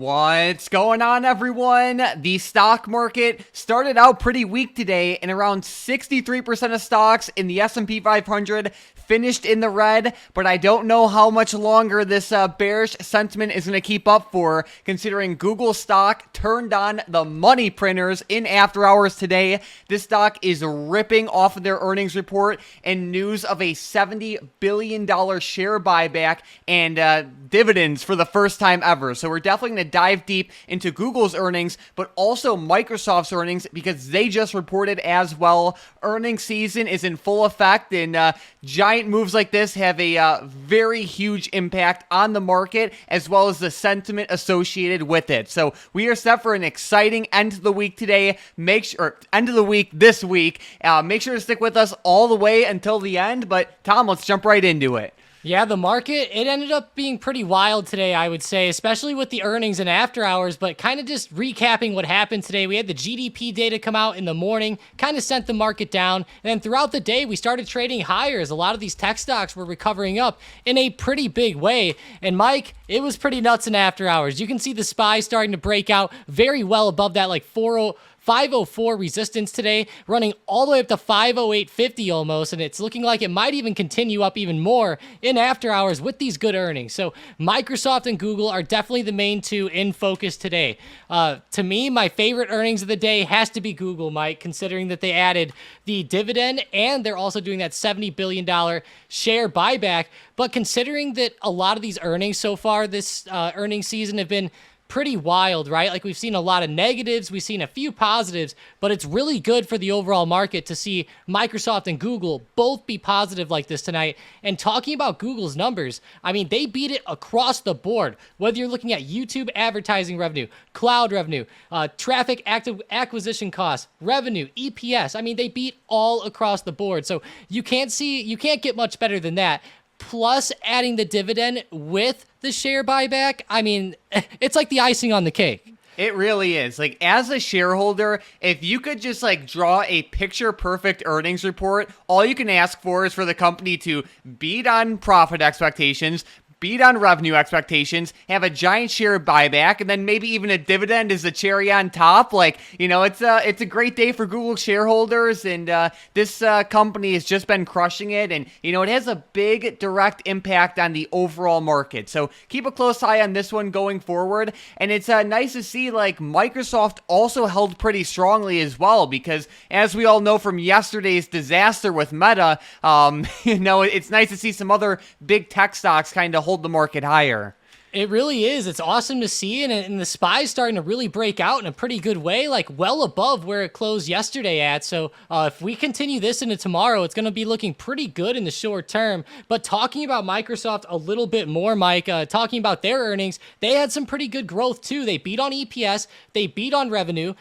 What's going on, everyone? The stock market started out pretty weak today, and around 63% of stocks in the S&P 500 finished in the red, but I don't know how much longer this bearish sentiment is going to keep up for, considering Google stock turned on the money printers in after hours today. This stock is ripping off of their earnings report and news of a $70 billion share buyback and dividends for the first time ever. So we're definitely going to dive deep into Google's earnings, but also Microsoft's earnings, because they just reported as well. Earnings season is in full effect, and giant moves like this have a very huge impact on the market, as well as the sentiment associated with it. So we are set for an exciting end to the week today. End of the week this week. Make sure to stick with us all the way until the end. But Tom, let's jump right into it. Yeah, the market, it ended up being pretty wild today, I would say, especially with the earnings and after hours, but kind of just recapping what happened today. We had the GDP data come out in the morning, kind of sent the market down, and then throughout the day, we started trading higher as a lot of these tech stocks were recovering up in a pretty big way. And Mike, it was pretty nuts in after hours. You can see the SPY starting to break out very well above that, like 504 resistance today, running all the way up to 508.50 almost, and it's looking like it might even continue up even more in after hours with these good earnings. So Microsoft and Google are definitely the main two in focus today. To me, my favorite earnings of the day has to be Google, Mike, considering that they added the dividend and they're also doing that $70 billion share buyback. But considering that a lot of these earnings so far this earnings season have been pretty wild, right? Like, we've seen a lot of negatives, we've seen a few positives, but it's really good for the overall market to see Microsoft and Google both be positive like this tonight. And talking about Google's numbers, I mean, they beat it across the board, whether you're looking at YouTube advertising revenue, cloud revenue, traffic acquisition costs, revenue, EPS. I mean, they beat all across the board. So you can't get much better than that. Plus adding the dividend with the share buyback, I mean, it's like the icing on the cake. It really is. Like, as a shareholder, if you could just draw a picture perfect earnings report, all you can ask for is for the company to beat on profit expectations, beat on revenue expectations, have a giant share buyback, and then maybe even a dividend as a cherry on top. It's a great day for Google shareholders, and this company has just been crushing it, and it has a big direct impact on the overall market. So keep a close eye on this one going forward, and it's nice to see Microsoft also held pretty strongly as well, because as we all know from yesterday's disaster with Meta, it's nice to see some other big tech stocks kind of hold the market higher. It really is. It's awesome to see, and the SPY's starting to really break out in a pretty good way, well above where it closed yesterday at. So if we continue this into tomorrow, it's going to be looking pretty good in the short term. But talking about Microsoft a little bit more, Mike, talking about their earnings, they had some pretty good growth too. They beat on EPS, they beat on revenue.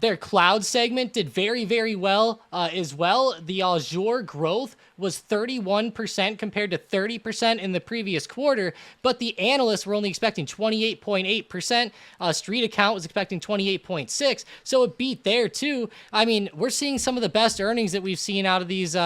Their cloud segment did very, very well as well. The Azure growth was 31% compared to 30% in the previous quarter, but the analysts were only expecting 28.8%. Street account was expecting 28.6%, so it beat there too. I mean, we're seeing some of the best earnings that we've seen out of these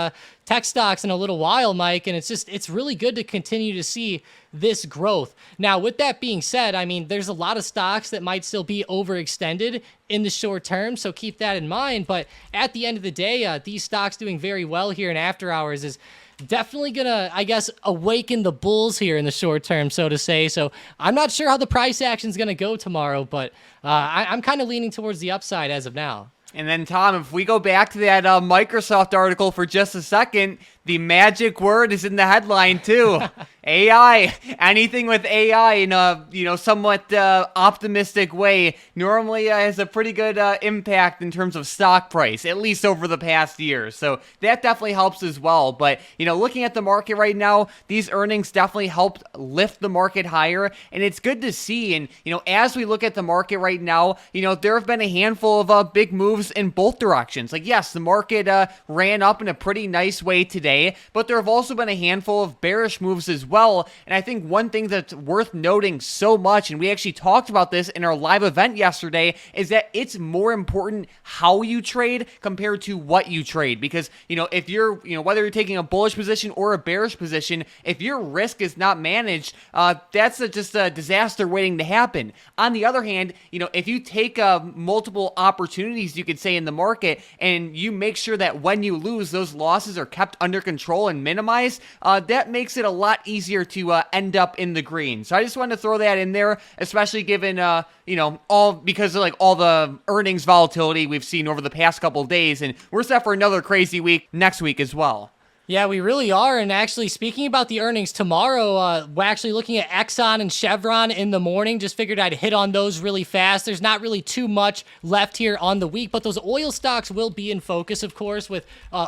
tech stocks in a little while, Mike, and it's really good to continue to see this growth. Now, with that being said, I mean, there's a lot of stocks that might still be overextended in the short term, so keep that in mind. But at the end of the day, these stocks doing very well here in after hours is definitely gonna, I guess, awaken the bulls here in the short term, so to say. So I'm not sure how the price action is gonna go tomorrow, but I'm kind of leaning towards the upside as of now. And then, Tom, if we go back to that Microsoft article for just a second, the magic word is in the headline too. AI. Anything with AI in a somewhat optimistic way normally has a pretty good impact in terms of stock price, at least over the past year. So that definitely helps as well. But looking at the market right now, these earnings definitely helped lift the market higher, and it's good to see. And as we look at the market right now, there have been a handful of big moves in both directions. Yes, the market ran up in a pretty nice way today. today, but there have also been a handful of bearish moves as well. And I think one thing that's worth noting so much, and we actually talked about this in our live event yesterday, is that it's more important how you trade compared to what you trade. Because, if you're, whether you're taking a bullish position or a bearish position, if your risk is not managed, that's just a disaster waiting to happen. On the other hand, if you take multiple opportunities, you could say, in the market, and you make sure that when you lose, those losses are kept under control and minimized, that makes it a lot easier to end up in the green. So I just wanted to throw that in there, especially given, because of all the earnings volatility we've seen over the past couple of days, and we're set for another crazy week next week as well. Yeah, we really are. And actually, speaking about the earnings tomorrow, we're actually looking at Exxon and Chevron in the morning. Just figured I'd hit on those really fast. There's not really too much left here on the week, but those oil stocks will be in focus, of course, with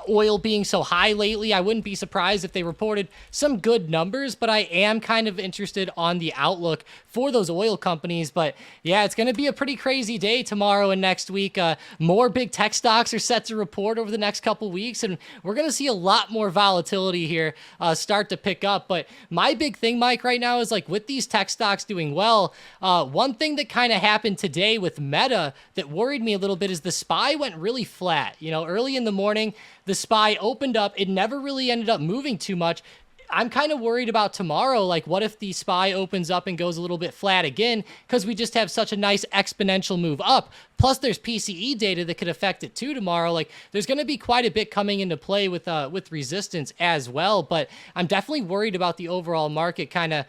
oil being so high lately. I wouldn't be surprised if they reported some good numbers, but I am kind of interested on the outlook for those oil companies. But yeah, it's going to be a pretty crazy day tomorrow and next week. More big tech stocks are set to report over the next couple weeks, and we're going to see a lot more volatility here start to pick up. But my big thing, Mike, right now is with these tech stocks doing well, one thing that kind of happened today with Meta that worried me a little bit is the SPY went really flat. Early in the morning, the SPY opened up. It never really ended up moving too much. I'm kind of worried about tomorrow. What if the SPY opens up and goes a little bit flat again? Because we just have such a nice exponential move up. Plus, there's PCE data that could affect it too tomorrow. There's going to be quite a bit coming into play with resistance as well. But I'm definitely worried about the overall market kind of,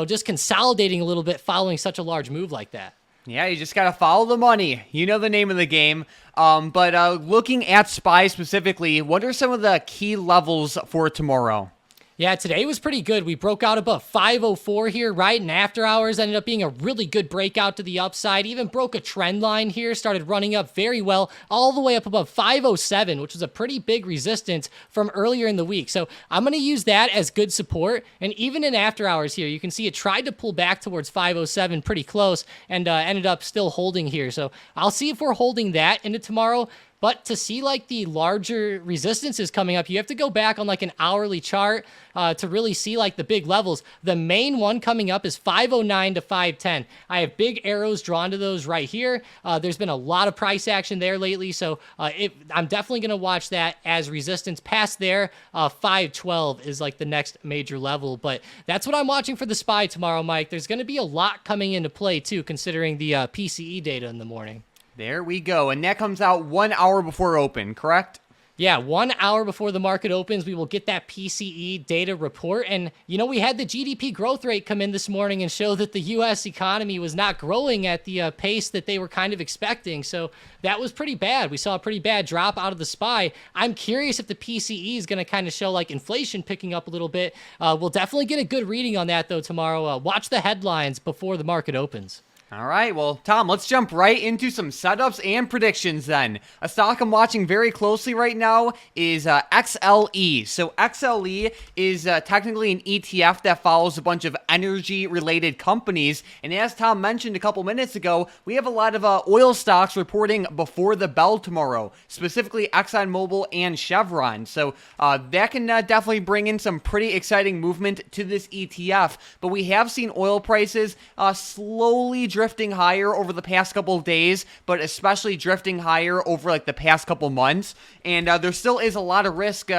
just consolidating a little bit following such a large move like that. Yeah, you just got to follow the money. You know the name of the game. But looking at SPY specifically, what are some of the key levels for tomorrow? Yeah, today was pretty good. We broke out above 504 here, right? And after hours ended up being a really good breakout to the upside. Even broke a trend line here, started running up very well, all the way up above 507, which was a pretty big resistance from earlier in the week. So I'm going to use that as good support. And even in after hours here, you can see it tried to pull back towards 507 pretty close and ended up still holding here. So I'll see if we're holding that into tomorrow. But to see the larger resistances coming up, you have to go back on an hourly chart to really see the big levels. The main one coming up is 509 to 510. I have big arrows drawn to those right here. There's been a lot of price action there lately, so I'm definitely going to watch that as resistance. Past there, 512 is the next major level. But that's what I'm watching for the SPY tomorrow, Mike. There's going to be a lot coming into play too, considering the PCE data in the morning. There we go. And that comes out 1 hour before open, correct? Yeah, 1 hour before the market opens, we will get that PCE data report. And, we had the GDP growth rate come in this morning and show that the U.S. economy was not growing at the pace that they were kind of expecting. So that was pretty bad. We saw a pretty bad drop out of the SPY. I'm curious if the PCE is going to kind of show inflation picking up a little bit. We'll definitely get a good reading on that, though, tomorrow. Watch the headlines before the market opens. All right, well, Tom, let's jump right into some setups and predictions then. A stock I'm watching very closely right now is XLE. So XLE is technically an ETF that follows a bunch of energy-related companies. And as Tom mentioned a couple minutes ago, we have a lot of oil stocks reporting before the bell tomorrow, specifically ExxonMobil and Chevron. So that can definitely bring in some pretty exciting movement to this ETF. But we have seen oil prices slowly drifting higher over the past couple of days, but especially drifting higher over the past couple months. And there still is a lot of risk,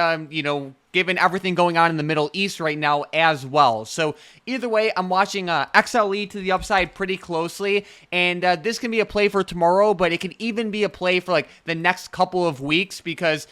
given everything going on in the Middle East right now as well. So either way, I'm watching XLE to the upside pretty closely, and this can be a play for tomorrow, but it could even be a play for the next couple of weeks because,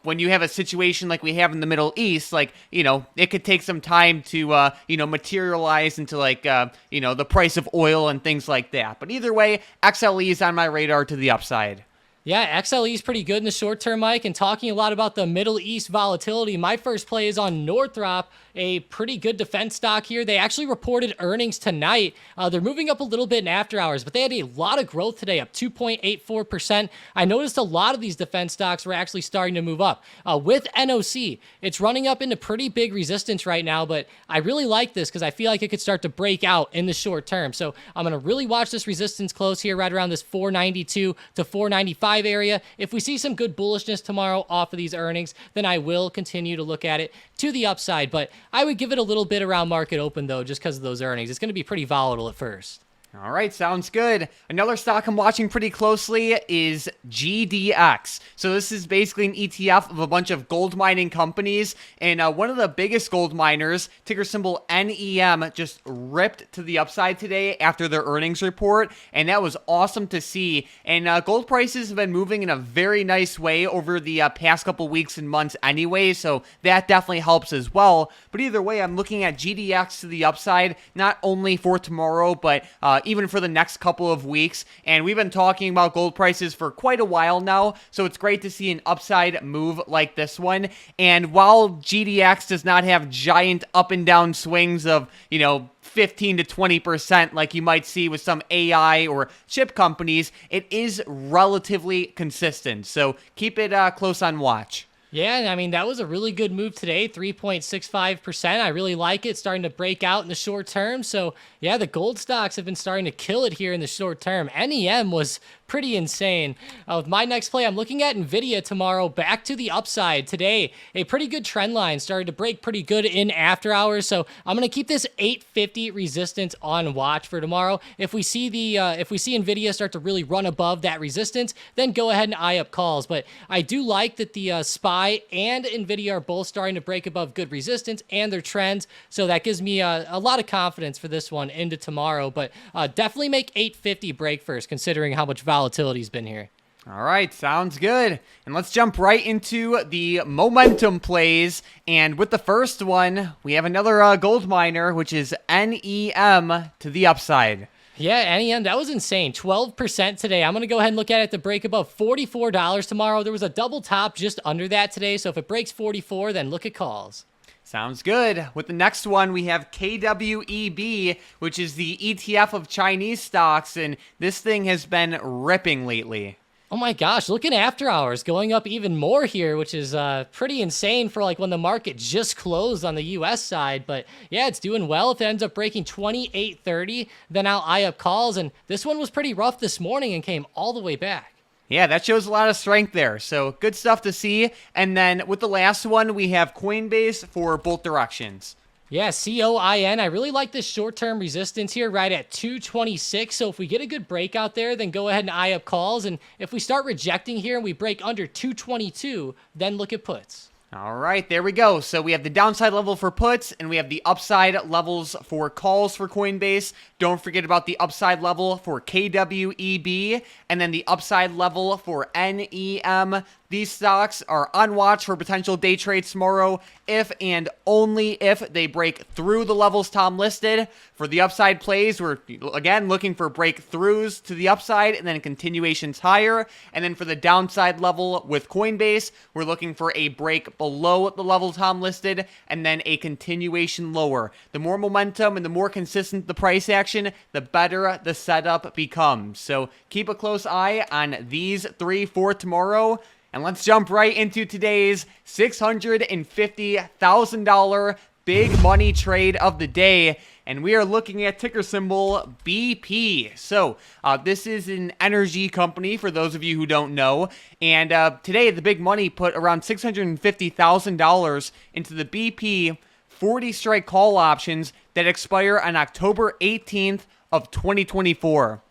when you have a situation like we have in the Middle East, it could take some time to, materialize into the price of oil and things like that. But either way, XLE is on my radar to the upside. Yeah, XLE is pretty good in the short term, Mike. And talking a lot about the Middle East volatility, my first play is on Northrop. a pretty good defense stock here. They actually reported earnings tonight. They're moving up a little bit in after hours, but they had a lot of growth today, up 2.84%. I noticed a lot of these defense stocks were actually starting to move up. With NOC, it's running up into pretty big resistance right now, but I really like this because I feel like it could start to break out in the short term. So I'm going to really watch this resistance close here, right around this 492 to 495 area. If we see some good bullishness tomorrow off of these earnings, then I will continue to look at it to the upside. But I would give it a little bit around market open, though, just because of those earnings. It's going to be pretty volatile at first. All right, sounds good. Another stock I'm watching pretty closely is GDX. So this is basically an ETF of a bunch of gold mining companies, and one of the biggest gold miners, ticker symbol NEM, just ripped to the upside today after their earnings report, and that was awesome to see. And gold prices have been moving in a very nice way over the past couple weeks and months anyway, so that definitely helps as well. But either way, I'm looking at GDX to the upside, not only for tomorrow, but even for the next couple of weeks. And we've been talking about gold prices for quite a while now, so it's great to see an upside move like this one. And while GDX does not have giant up and down swings of, 15 to 20% like you might see with some AI or chip companies, it is relatively consistent. So keep it close on watch. Yeah, I mean, that was a really good move today, 3.65%. I really like it, starting to break out in the short term. So, yeah, the gold stocks have been starting to kill it here in the short term. NEM was pretty insane. With my next play, I'm looking at NVIDIA tomorrow, back to the upside. Today, a pretty good trend line, started to break pretty good in after hours. So I'm going to keep this 850 resistance on watch for tomorrow. If we see NVIDIA start to really run above that resistance, then go ahead and eye up calls. But I do like that the SPY and NVIDIA are both starting to break above good resistance and their trends. So that gives me a lot of confidence for this one into tomorrow. But definitely make 850 break first, considering how much volatility's been here. All right, sounds good. And let's jump right into the momentum plays. And with the first one, we have another gold miner, which is NEM to the upside. Yeah, NEM, that was insane. 12% today. I'm going to go ahead and look at it to break above $44 tomorrow. There was a double top just under that today. So if it breaks 44, then look at calls. Sounds good. With the next one, we have KWEB, which is the ETF of Chinese stocks, and this thing has been ripping lately. Oh my gosh, look at after hours going up even more here, which is pretty insane for like when the market just closed on the US side. But yeah, it's doing well. If it ends up breaking 28.30, then I'll eye up calls. And this one was pretty rough this morning and came all the way back. Yeah, that shows a lot of strength there. So good stuff to see. And then with the last one, we have Coinbase for both directions. Yeah, COIN. I really like this short-term resistance here right at 226. So if we get a good breakout there, then go ahead and eye up calls. And if we start rejecting here and we break under 222, then look at puts. All right, there we go. So we have the downside level for puts, and we have the upside levels for calls for Coinbase. Don't forget about the upside level for KWEB, and then the upside level for NEM. These stocks are on watch for potential day trades tomorrow if and only if they break through the levels Tom listed. For the upside plays, we're again looking for breakthroughs to the upside and then continuations higher. And then for the downside level with Coinbase, we're looking for a break below the level Tom listed and then a continuation lower. The more momentum and the more consistent the price action, the better the setup becomes. So keep a close eye on these three for tomorrow. And let's jump right into today's $650,000 big money trade of the day. And we are looking at ticker symbol BP. So this is an energy company for those of you who don't know. And today the big money put around $650,000 into the BP 40 strike call options that expire on October 18th of 2024.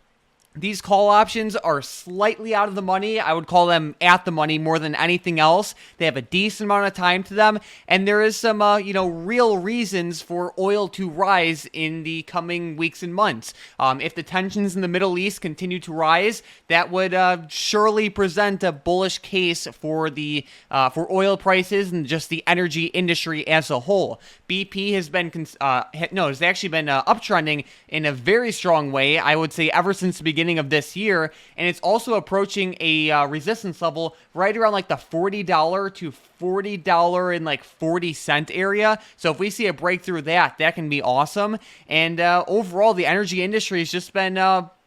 These call options are slightly out of the money. I would call them at the money more than anything else. They have a decent amount of time to them, and there is some, real reasons for oil to rise in the coming weeks and months. If the tensions in the Middle East continue to rise, that would surely present a bullish case for for oil prices and just the energy industry as a whole. BP has been has actually been uptrending in a very strong way. I would say ever since the beginning beginning of this year, and it's also approaching a resistance level right around like the $40 to $40 and like 40-cent area. So if we see a breakthrough that can be awesome. And overall, the energy industry has just been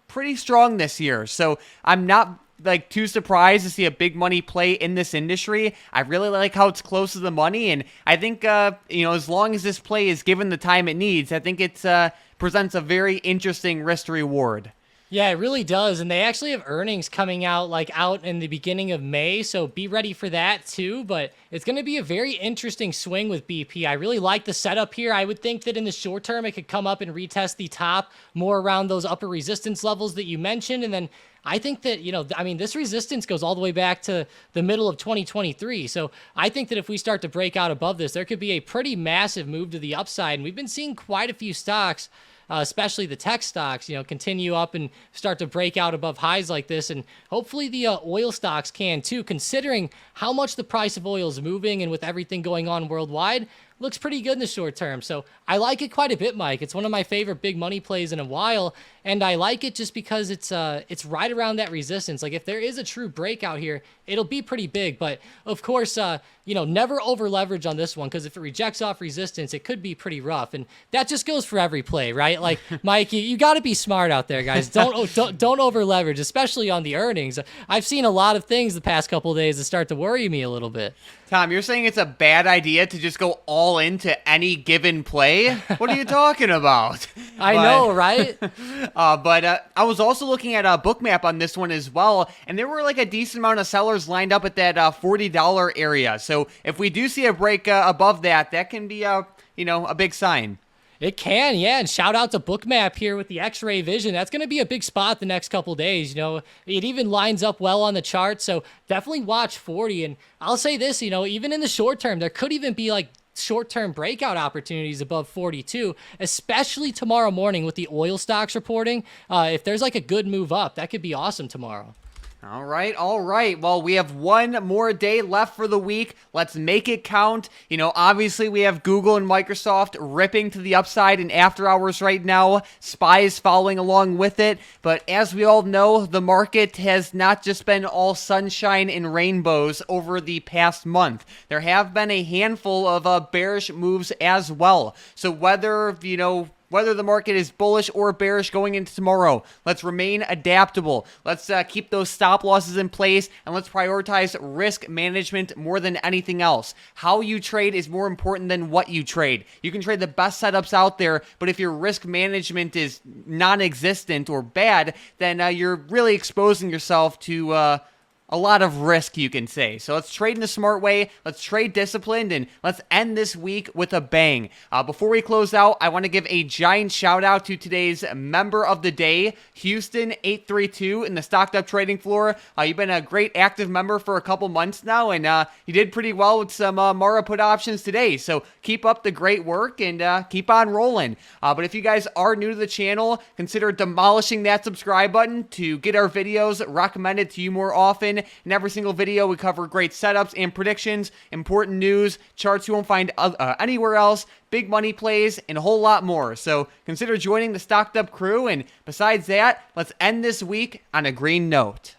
pretty strong this year. So I'm not like too surprised to see a big money play in this industry. I really like how it's close to the money, and I think as long as this play is given the time it needs, I think it presents a very interesting risk to reward. Yeah, it really does. And they actually have earnings coming out out in the beginning of May. So be ready for that too. But it's going to be a very interesting swing with BP. I really like the setup here. I would think that in the short term, it could come up and retest the top more around those upper resistance levels that you mentioned. And then I think that, this resistance goes all the way back to the middle of 2023. So I think that if we start to break out above this, there could be a pretty massive move to the upside. And we've been seeing quite a few stocks, especially the tech stocks, continue up and start to break out above highs like this. And hopefully the oil stocks can too, considering how much the price of oil is moving and with everything going on worldwide. Looks pretty good in the short term. So I like it quite a bit, Mike. It's one of my favorite big money plays in a while. And I like it just because it's right around that resistance. Like if there is a true breakout here, it'll be pretty big. But of course, never over leverage on this one, because if it rejects off resistance, it could be pretty rough. And that just goes for every play, right? Like Mike, you got to be smart out there, guys. Don't over leverage, especially on the earnings. I've seen a lot of things the past couple of days that start to worry me a little bit. Tom, you're saying it's a bad idea to just go all into any given play? What are you talking about? I know, right? But I was also looking at a Bookmap on this one as well, and there were like a decent amount of sellers lined up at that $40 area. So if we do see a break above that, that can be a big sign. It can, yeah. And shout out to Bookmap here with the X-ray vision. That's going to be a big spot the next couple days. It even lines up well on the chart. So definitely watch 40. And I'll say this, even in the short term, there could even be like short-term breakout opportunities above 42, especially tomorrow morning with the oil stocks reporting. If there's like a good move up, that could be awesome tomorrow. All right. Well, we have one more day left for the week. Let's make it count. Obviously we have Google and Microsoft ripping to the upside in after hours right now. SPY is following along with it. But as we all know, the market has not just been all sunshine and rainbows over the past month. There have been a handful of bearish moves as well. So whether the market is bullish or bearish going into tomorrow, let's remain adaptable. Let's keep those stop losses in place, and let's prioritize risk management more than anything else. How you trade is more important than what you trade. You can trade the best setups out there, but if your risk management is non-existent or bad, then you're really exposing yourself to a lot of risk, you can say. So let's trade in a smart way. Let's trade disciplined, and let's end this week with a bang. Before we close out, I want to give a giant shout out to today's member of the day, Houston832 in the Stocked Up trading floor. You've been a great active member for a couple months now, and you did pretty well with some Mara put options today. So keep up the great work and keep on rolling. But if you guys are new to the channel, consider demolishing that subscribe button to get our videos recommended to you more often. In every single video, we cover great setups and predictions, important news, charts you won't find anywhere else, big money plays, and a whole lot more. So consider joining the Stocked Up crew. And besides that, let's end this week on a green note.